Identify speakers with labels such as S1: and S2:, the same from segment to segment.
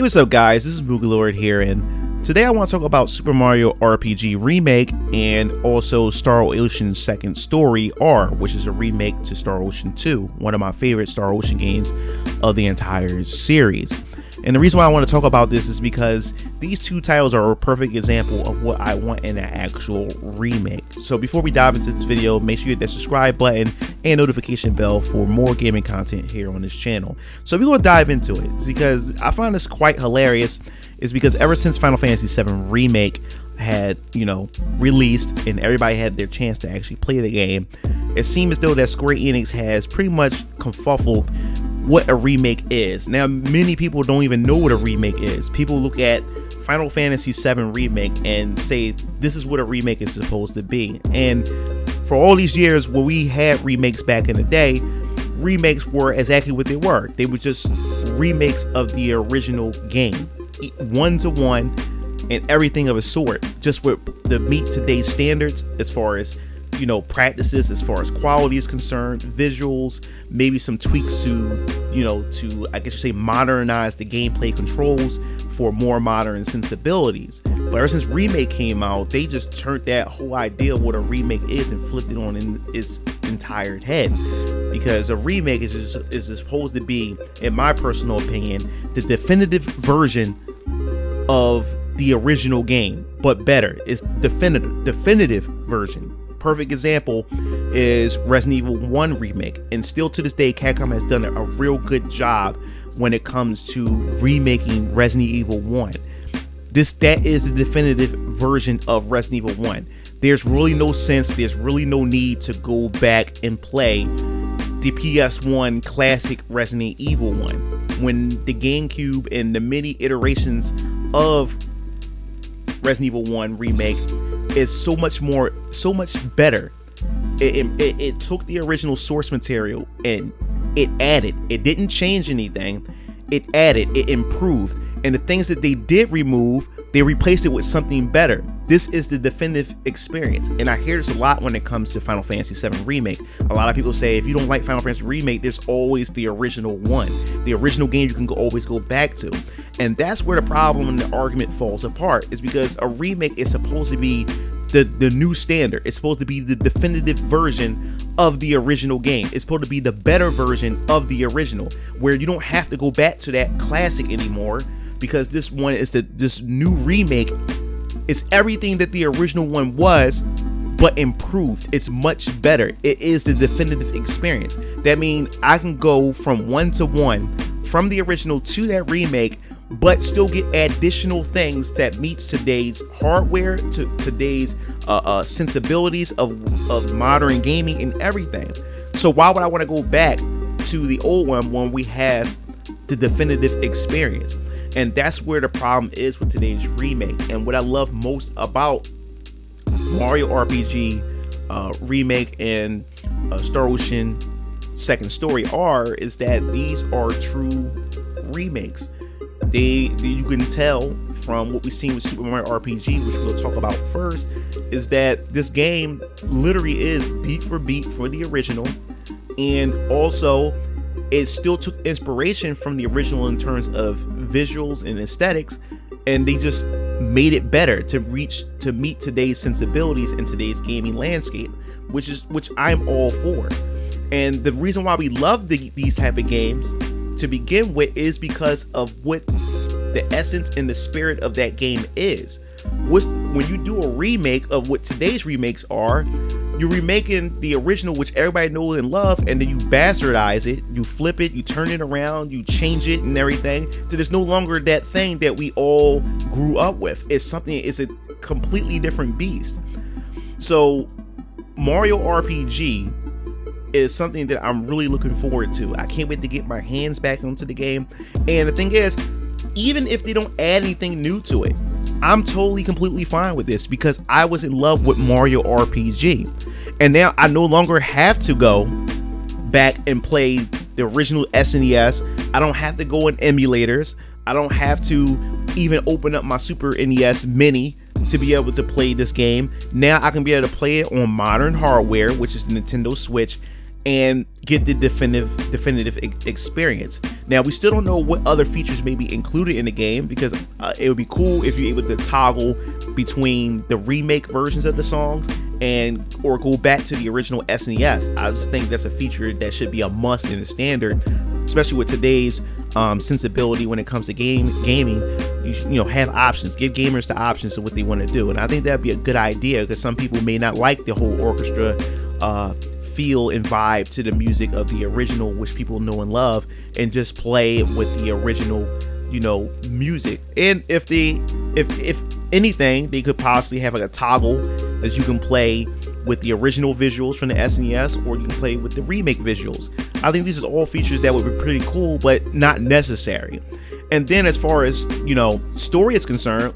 S1: What's up guys, this is MugenLord here, and today I want to talk about Super Mario RPG Remake and also Star Ocean Second Story R, which is a remake to Star Ocean 2, one of my favorite Star Ocean games of the entire series. And the reason why I want to talk about this is because these two titles are a perfect example of what I want in an actual remake. So before we dive into this video, make sure you hit that subscribe button and notification bell for more gaming content here on this channel. So we're going to dive into it because I find this quite hilarious. Is because ever since Final Fantasy VII Remake had, released and everybody had their chance to actually play the game, it seems as though that Square Enix has pretty much confuffled what a remake is. Now, many people don't even know what a remake is. People look at Final Fantasy VII Remake and say this is what a remake is supposed to be. And for all these years where we had remakes back in the day, remakes were exactly what they were. They were just remakes of the original game, one-to-one and everything of a sort, just with the meet today's standards as far as practices, as far as quality is concerned, visuals, maybe some tweaks to I guess you say modernize the gameplay controls for more modern sensibilities. But ever since Remake came out, they just turned that whole idea of what a remake is and flipped it on in its entire head. Because a remake is supposed to be, in my personal opinion, the definitive version of the original game, but better. It's definitive version. Perfect example is Resident Evil 1 Remake, and still to this day Capcom has done a real good job when it comes to remaking Resident Evil 1. That is the definitive version of Resident Evil 1. There's really no sense, there's really no need to go back and play the PS1 classic Resident Evil 1 when the GameCube and the many iterations of Resident Evil 1 Remake is so much better. It took the original source material and it added. It didn't change anything. It added, it improved. And the things that they did remove, they replaced it with something better. This is the definitive experience. And I hear this a lot when it comes to Final Fantasy VII Remake. A lot of people say if you don't like Final Fantasy Remake, there's always the original one. The original game you can always go back to. And that's where the problem and the argument falls apart, is because a remake is supposed to be the new standard. It's supposed to be the definitive version of the original game. It's supposed to be the better version of the original, where you don't have to go back to that classic anymore, because this one is this new remake. It's everything that the original one was, but improved. It's much better. It is the definitive experience. That means I can go from one-to-one from the original to that remake, but still get additional things that meets today's hardware, to today's sensibilities of modern gaming and everything. So why would I want to go back to the old one when we have the definitive experience? And that's where the problem is with today's remake. And what I love most about Mario RPG Remake and Star Ocean Second Story R is that these are true remakes. You can tell from what we've seen with Super Mario RPG, which we'll talk about first, is that this game literally is beat for beat for the original, and also it still took inspiration from the original in terms of visuals and aesthetics, and they just made it better to meet today's sensibilities and today's gaming landscape, which I'm all for. And the reason why we love these type of games to begin with is because of what the essence and the spirit of that game is. When you do a remake of what today's remakes are, you're remaking the original, which everybody knows and love, and then you bastardize it, you flip it, you turn it around, you change it and everything, so there's no longer that thing that we all grew up with. It's a completely different beast. So Mario RPG is something that I'm really looking forward to. I can't wait to get my hands back onto the game. And the thing is, even if they don't add anything new to it, I'm totally completely fine with this, because I was in love with Mario RPG, and now I no longer have to go back and play the original SNES. I don't have to go in emulators. I don't have to even open up my Super NES Mini to be able to play this game. Now I can be able to play it on modern hardware, which is the Nintendo Switch, and get the definitive experience. Now, we still don't know what other features may be included in the game, because it would be cool if you're able to toggle between the remake versions of the songs or go back to the original SNES. I just think that's a feature that should be a must in the standard, especially with today's sensibility when it comes to gaming. You know, have options, give gamers the options of what they want to do, and I think that'd be a good idea, because some people may not like the whole orchestra feel and vibe to the music of the original, which people know and love, and just play with the original, you know, music. And if anything, they could possibly have like a toggle that you can play with the original visuals from the SNES, or you can play with the remake visuals. I think these are all features that would be pretty cool, but not necessary. And then as far as, you know, story is concerned,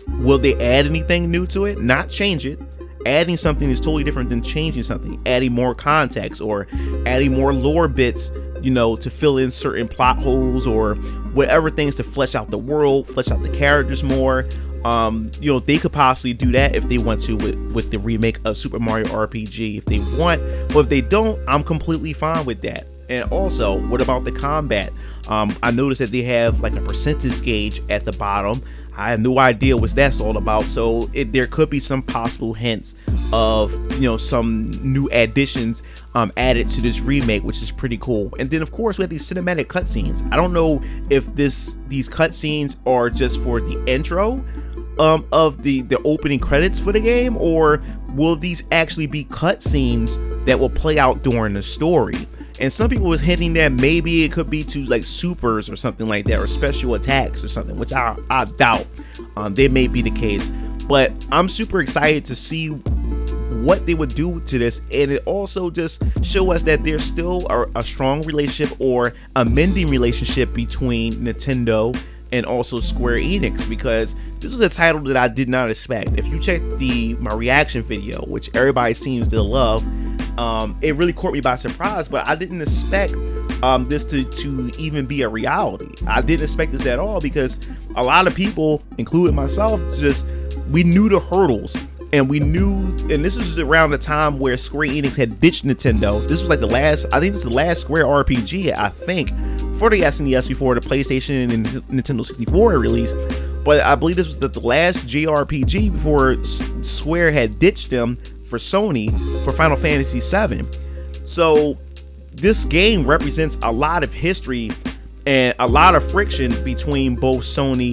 S1: will they add anything new to it? Not change it. Adding something is totally different than changing something. Adding more context or adding more lore bits, you know, to fill in certain plot holes or whatever things to flesh out the world, flesh out the characters more. You know, they could possibly do that if they want to with the remake of Super Mario RPG if they want, but if they don't, I'm completely fine with that. And also, what about the combat? I noticed that they have like a percentage gauge at the bottom. I have no idea what that's all about, so there could be some possible hints of, you know, some new additions added to this remake, which is pretty cool. And then of course we have these cinematic cutscenes. I don't know if these cutscenes are just for the intro of the opening credits for the game, or will these actually be cutscenes that will play out during the story? And some people was hinting that maybe it could be to like supers or something like that, or special attacks or something, which I doubt. They may be the case, but I'm super excited to see what they would do to this, and it also just show us that there's still a strong relationship or a mending relationship between Nintendo and also Square Enix, because this was a title that I did not expect. If you check my reaction video, which everybody seems to love, it really caught me by surprise, but I didn't expect this to even be a reality. I didn't expect this at all, because a lot of people, including myself, we knew the hurdles, and we knew, and this was around the time where Square Enix had ditched Nintendo. This was like I think this is the last Square RPG, I think, for the SNES before the PlayStation and Nintendo 64 released. But I believe this was the last JRPG before Square had ditched them for Sony for Final Fantasy VII. So this game represents a lot of history and a lot of friction between both Square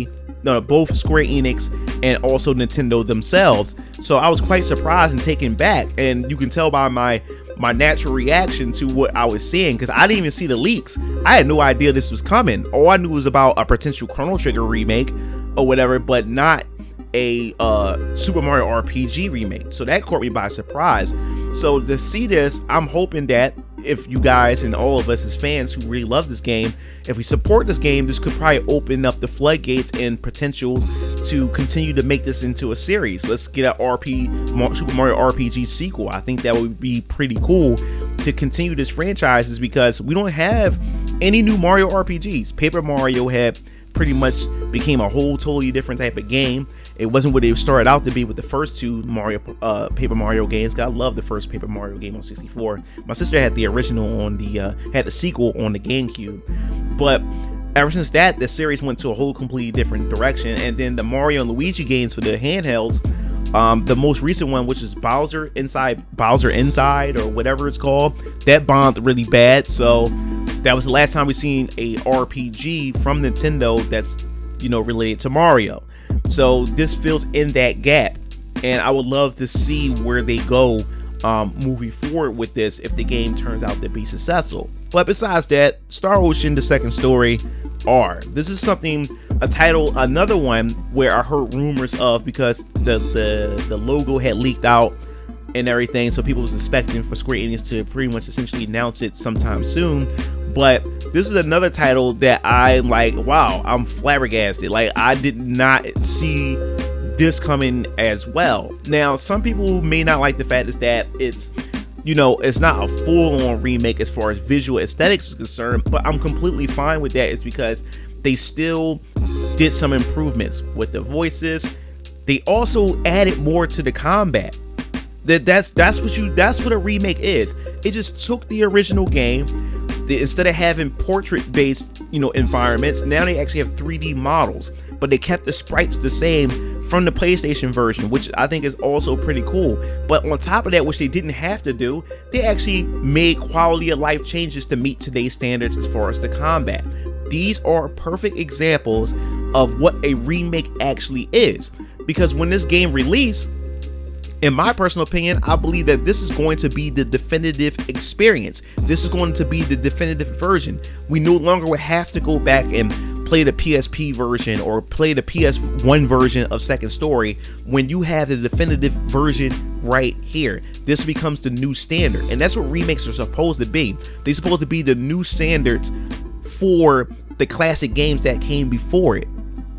S1: Enix and also Nintendo themselves. So I was quite surprised and taken back, and you can tell by my natural reaction to what I was seeing, because I didn't even see the leaks. I had no idea this was coming. All I knew was about a potential Chrono Trigger remake or whatever, but not a Super Mario RPG remake. So that caught me by surprise. So to see this, I'm hoping that if you guys and all of us as fans who really love this game, if we support this game, this could probably open up the floodgates and potential to continue to make this into a series. Let's get a Super Mario RPG sequel. I think that would be pretty cool to continue this franchise, because we don't have any new Mario RPGs. Paper Mario had pretty much became a whole totally different type of game. It wasn't what it started out to be with the first two Paper Mario games. I love the first Paper Mario game on 64. My sister had the original had the sequel on the GameCube. But ever since that, the series went to a whole completely different direction. And then the Mario and Luigi games for the handhelds, the most recent one, which is Bowser Inside, or whatever it's called, that bombed really bad. So that was the last time we seen a RPG from Nintendo that's, related to Mario. So this fills in that gap, and I would love to see where they go moving forward with this if the game turns out to be successful. But besides that, Star Ocean: The Second Story R. This is another one where I heard rumors of, because the logo had leaked out and everything, so people was expecting for Square Enix to pretty much essentially announce it sometime soon. But this is another title that I'm like, wow, I'm flabbergasted. Like, I did not see this coming as well. Now, some people may not like the fact is that it's not a full-on remake as far as visual aesthetics is concerned, but I'm completely fine with that. It's because they still did some improvements with the voices. They also added more to the combat. That's what a remake is. It just took the original game. Instead of having portrait-based, environments, now they actually have 3D models, but they kept the sprites the same from the PlayStation version, which I think is also pretty cool. But on top of that, which they didn't have to do, they actually made quality of life changes to meet today's standards as far as the combat. These are perfect examples of what a remake actually is, because when this game released, in my personal opinion, I believe that this is going to be the definitive experience. This is going to be the definitive version. We no longer will have to go back and play the PSP version or play the PS1 version of Second Story when you have the definitive version right here. This becomes the new standard, and that's what remakes are supposed to be. They're supposed to be the new standards for the classic games that came before it.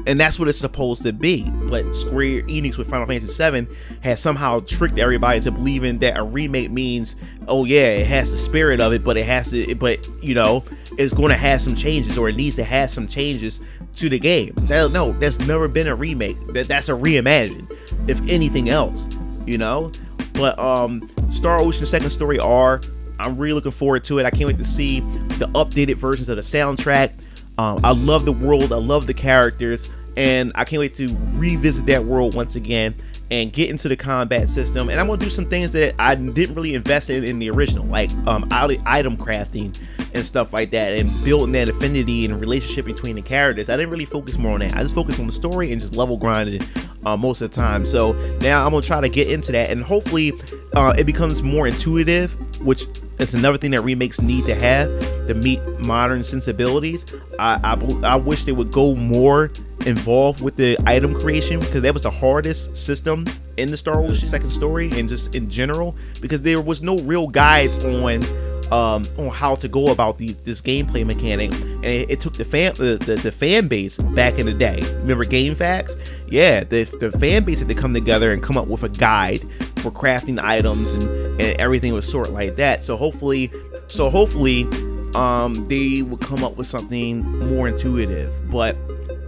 S1: And that's what it's supposed to be. But Square Enix with Final Fantasy VII has somehow tricked everybody into believing that a remake means, oh yeah, it has the spirit of it, but it's going to have some changes, or it needs to have some changes to the game. No, that's never been a remake. That's a reimagine, if anything else, But Star Ocean Second Story R, I'm really looking forward to it. I can't wait to see the updated versions of the soundtrack. I love the world, I love the characters, and I can't wait to revisit that world once again and get into the combat system. And I'm gonna do some things that I didn't really invest in the original, like item crafting and stuff like that, and building that affinity and relationship between the characters. I didn't really focus more on that. I just focused on the story and just level grinded most of the time. So now I'm gonna try to get into that, and hopefully it becomes more intuitive, which is another thing that remakes need to have to meet modern sensibilities. I wish they would go more involved with the item creation, because that was the hardest system in the Star Wars Second Story and just in general, because there was no real guides on how to go about this gameplay mechanic, and it took the fan base back in the day. Remember GameFAQs? Yeah, the fan base had to come together and come up with a guide for crafting items, and everything was sort of like that. So hopefully they will come up with something more intuitive. But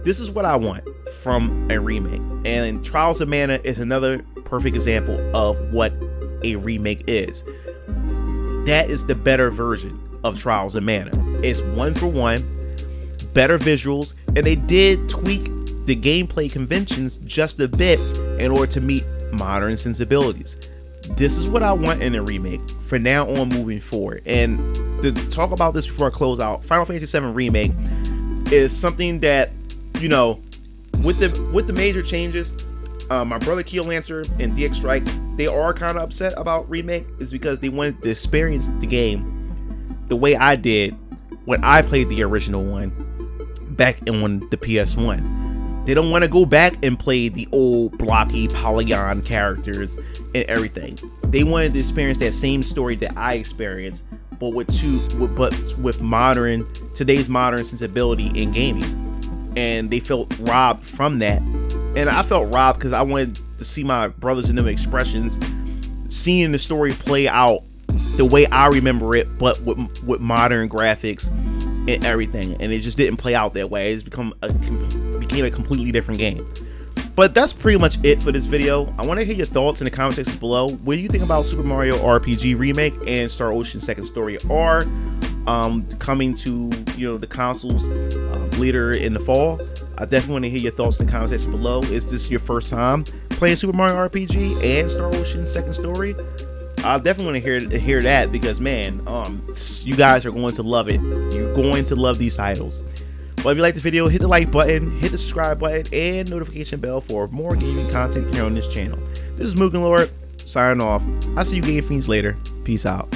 S1: this is what I want from a remake, and Trials of Mana is another perfect example of what a remake is. That is the better version of Trials of Mana. It's 1-for-1, better visuals, and they did tweak the gameplay conventions just a bit in order to meet modern sensibilities. This is what I want in a remake for now on moving forward. And to talk about this before I close out, Final Fantasy VII Remake is something that, with the major changes, my brother Keel Lancer and DX Strike, they are kind of upset about Remake, is because they wanted to experience the game the way I did when I played the original one back on the PS1. They don't want to go back and play the old blocky polygon characters and everything. They wanted to experience that same story that I experienced, but with today's modern sensibility in gaming. And they felt robbed from that. And I felt robbed because I wanted to see my brothers and them expressions, seeing the story play out the way I remember it, but with modern graphics and everything. And it just didn't play out that way. It's became a completely different game. But that's pretty much it for this video. I want to hear your thoughts in the comment sections below. What do you think about Super Mario RPG Remake and Star Ocean Second Story R coming to the consoles later in the fall? I definitely want to hear your thoughts in the comment section below. Is this your first time playing Super Mario RPG and Star Ocean Second Story? I definitely want to hear that, because man, you guys are going to love it. You're going to love these titles. But if you like the video, hit the like button, hit the subscribe button, and notification bell for more gaming content here on this channel. This is MugenLord signing off. I'll see you game fiends later. Peace out.